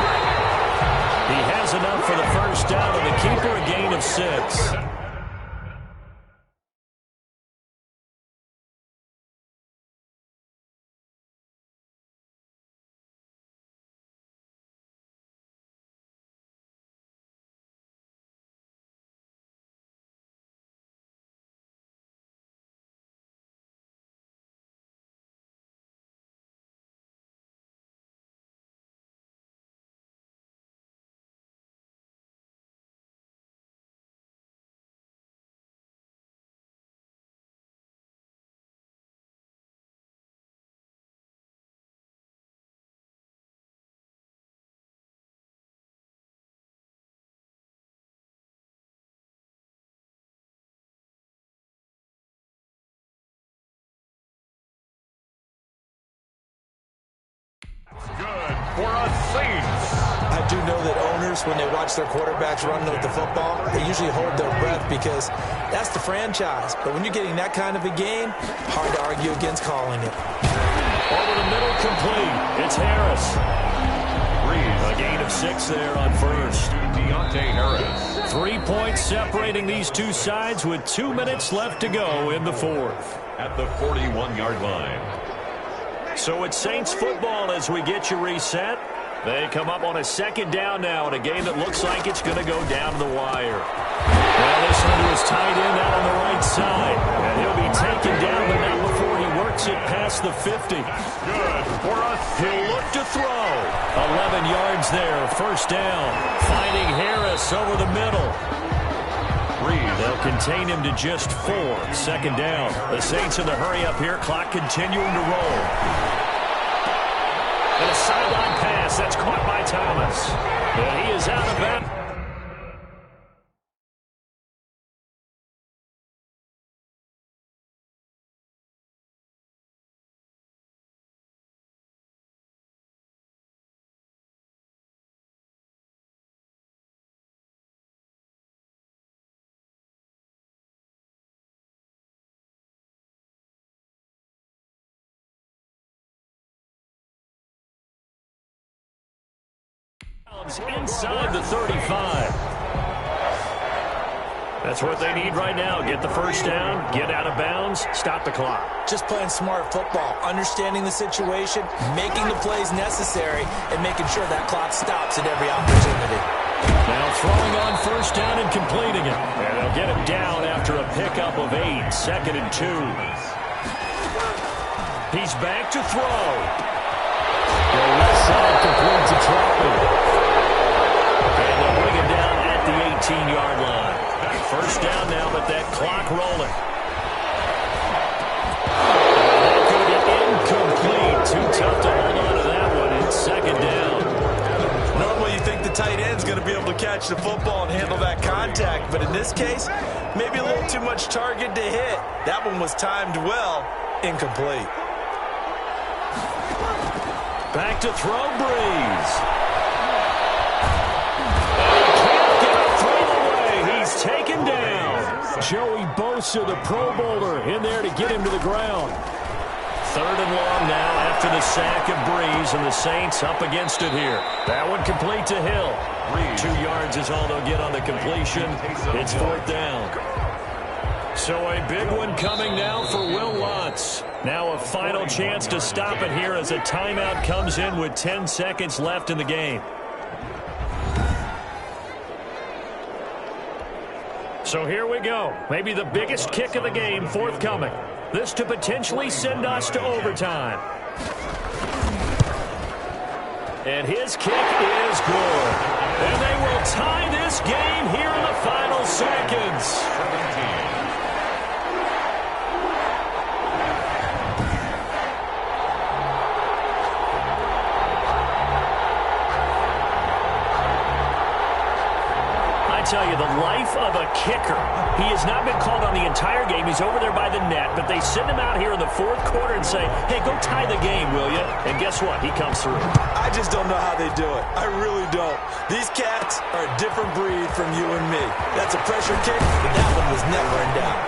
[SPEAKER 3] He has enough for the first down, and the keeper a gain of 6.
[SPEAKER 2] for a Saints.
[SPEAKER 4] I do know that owners, when they watch their quarterbacks run with the football, they usually hold their breath because that's the franchise. But when you're getting that kind of a game, hard to argue against calling it.
[SPEAKER 3] Over the middle, complete. It's Harris. A gain of 6 there on first.
[SPEAKER 2] Deontay Harris.
[SPEAKER 3] 3 points separating these two sides with 2 minutes left to go in the fourth.
[SPEAKER 2] At the 41-yard line.
[SPEAKER 3] So it's Saints football as we get you reset. They come up on a second down now in a game that looks like it's going to go down to the wire. Well, this one was tight end out on the right side. And he'll be taken down, but not before he works it past the 50.
[SPEAKER 2] Good for us.
[SPEAKER 3] He'll look to throw. 11 yards there, first down. Finding Harris over the middle. They'll contain him to just 4. Second down. The Saints in the hurry up here. Clock continuing to roll. And a sideline pass. That's caught by Thomas. And he is out of bounds. Inside the 35. That's what they need right now. Get the first down, get out of bounds, stop the clock.
[SPEAKER 4] Just playing smart football, understanding the situation, making the plays necessary, and making sure that clock stops at every opportunity.
[SPEAKER 3] Now throwing on first down and completing it. And they'll get him down after a pickup of 8. Second and 2. He's back to throw. The left side completes a trap. And they'll bring him down at the 18-yard line. First down now, but that clock rolling. That could be incomplete. Too tough to hold on to that one. It's second down.
[SPEAKER 5] Normally you think the tight end's going to be able to catch the football and handle that contact, but in this case, maybe a little too much target to hit. That one was timed well. Incomplete.
[SPEAKER 3] Back to throw, Breeze. Taken down. Joey Bosa, the Pro Bowler, in there to get him to the ground. Third and long now after the sack of Breeze, and the Saints up against it here. That one complete to Hill. 2 yards is all they'll get on the completion. It's fourth down. So a big one coming now for Will Lutz. Now a final chance to stop it here as a timeout comes in with 10 seconds left in the game. So here we go. Maybe the biggest kick of the game forthcoming. This to potentially send us to overtime. And his kick is good. And they will tie this game here in the final seconds. Tell you, the life of a kicker. He has not been called on the entire game. He's over there by the net, but they send him out here in the fourth quarter and say, hey, go tie the game, will you? And guess what? He comes through.
[SPEAKER 5] I just don't know how they do it. I really don't. These cats are a different breed from you and me. That's a pressure kick, but that one was never in doubt.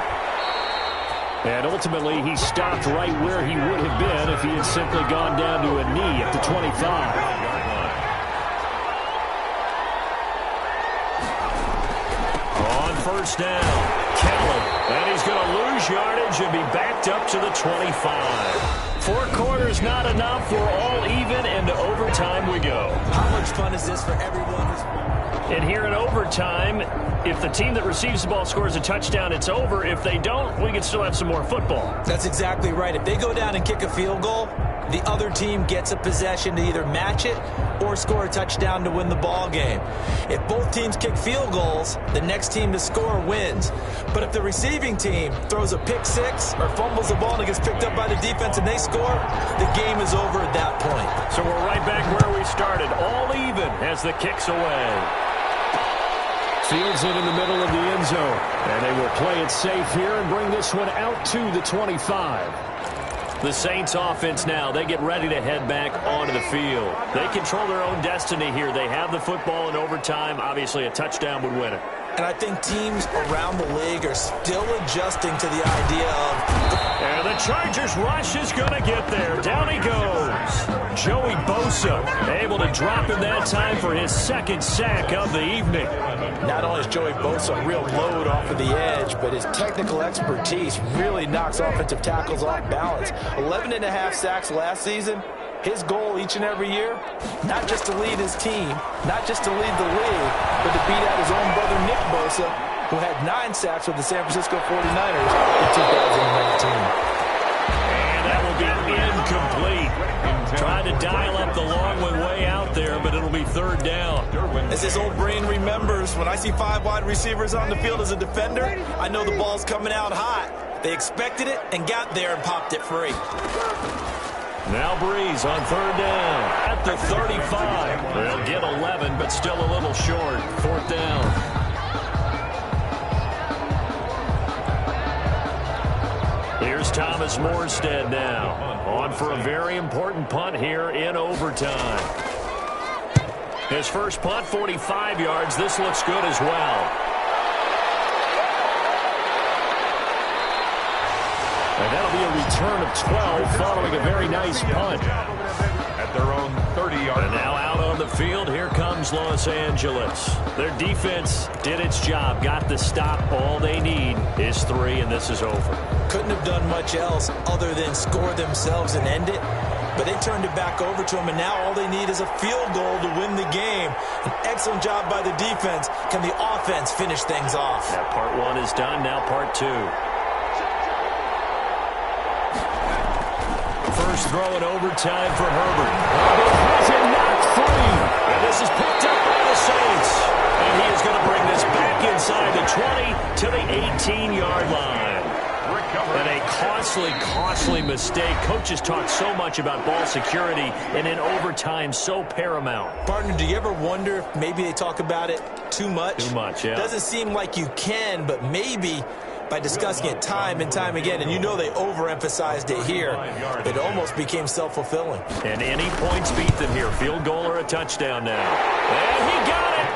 [SPEAKER 3] And ultimately, he stopped right where he would have been if he had simply gone down to a knee at the 25. First down, Kelly, and he's going to lose yardage and be backed up to the 25. 4 quarters not enough. We're all even, and to overtime we go.
[SPEAKER 4] How much fun is this for everyone?
[SPEAKER 3] And here in overtime, if the team that receives the ball scores a touchdown, it's over. If they don't, we can still have some more football.
[SPEAKER 4] That's exactly right. If they go down and kick a field goal, the other team gets a possession to either match it or score a touchdown to win the ball game. If both teams kick field goals, the next team to score wins. But if the receiving team throws a pick six or fumbles the ball and it gets picked up by the defense and they score, the game is over at that point.
[SPEAKER 3] So we're right back where we started, all even as the kick's away. Fields it in the middle of the end zone. And they will play it safe here and bring this one out to the 25. The Saints offense now, they get ready to head back onto the field. They control their own destiny here. They have the football in overtime. Obviously, a touchdown would win it.
[SPEAKER 4] And I think teams around the league are still adjusting to the idea of...
[SPEAKER 3] And the Chargers rush is going to get there. Down he goes. Joey Bosa able to drop him that time for his second sack of the evening.
[SPEAKER 5] Not only is Joey Bosa a real load off of the edge, but his technical expertise really knocks offensive tackles off balance. 11.5 sacks last season. His goal each and every year, not just to lead his team, not just to lead the league, but to beat out his own brother Nick Bosa, who had 9 sacks with the San Francisco 49ers in 2019.
[SPEAKER 3] And that will be incomplete. Trying to dial up the long one way out there, but it'll be third down.
[SPEAKER 4] As his old brain remembers, when I see 5 wide receivers on the field as a defender, I know the ball's coming out hot. They expected it and got there and popped it free.
[SPEAKER 3] Now Breeze on third down at the 35. They'll get 11, but still a little short. Fourth down. Here's Thomas Morstead now. On for a very important punt here in overtime. His first punt, 45 yards. This looks good as well. And that'll be a return of 12 following a very nice punt.
[SPEAKER 2] At their own 30-yard.
[SPEAKER 3] And now out on the field, here comes Los Angeles. Their defense did its job, got the stop. All they need is 3, and this is over.
[SPEAKER 4] Couldn't have done much else other than score themselves and end it. But they turned it back over to them, and now all they need is a field goal to win the game. An excellent job by the defense. Can the offense finish things off?
[SPEAKER 3] That part 1 is done, now part 2. First throw in overtime for Herbert. Herbert has it knocked free. And this is picked up by the Saints. And he is going to bring this back inside the 20 to the 18-yard line. And a costly mistake. Coaches talk so much about ball security, and in overtime, so paramount.
[SPEAKER 4] Partner, do you ever wonder if maybe they talk about it too much?
[SPEAKER 3] Too much, yeah.
[SPEAKER 4] Doesn't seem like you can, but maybe by discussing it time and time again, and you know they overemphasized it here, it almost became self-fulfilling.
[SPEAKER 3] And any points beat them here, field goal or a touchdown now. And he got it!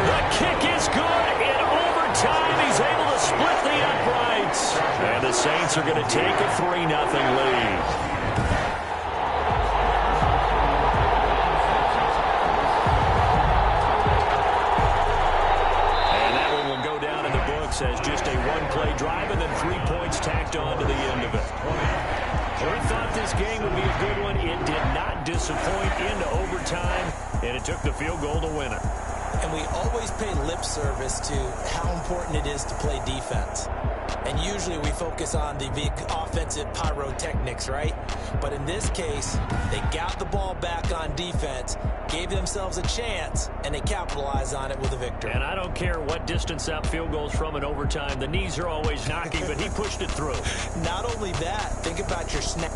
[SPEAKER 3] The kick is good in overtime. He's able to split the uprights. And the Saints are going to take a 3-0 lead. As just a one-play drive and then 3 points tacked on to the end of it. We thought this game would be a good one. It did not disappoint into overtime, and it took the field goal to win it.
[SPEAKER 4] And we always pay lip service to how important it is to play defense. And usually we focus on the big offensive pyrotechnics, right? But in this case, they got the ball back on defense, gave themselves a chance, and they capitalized on it with a victory.
[SPEAKER 3] And I don't care what distance that field goes from in overtime. The knees are always knocking, but he pushed it through.
[SPEAKER 4] Not only that, think about your snap.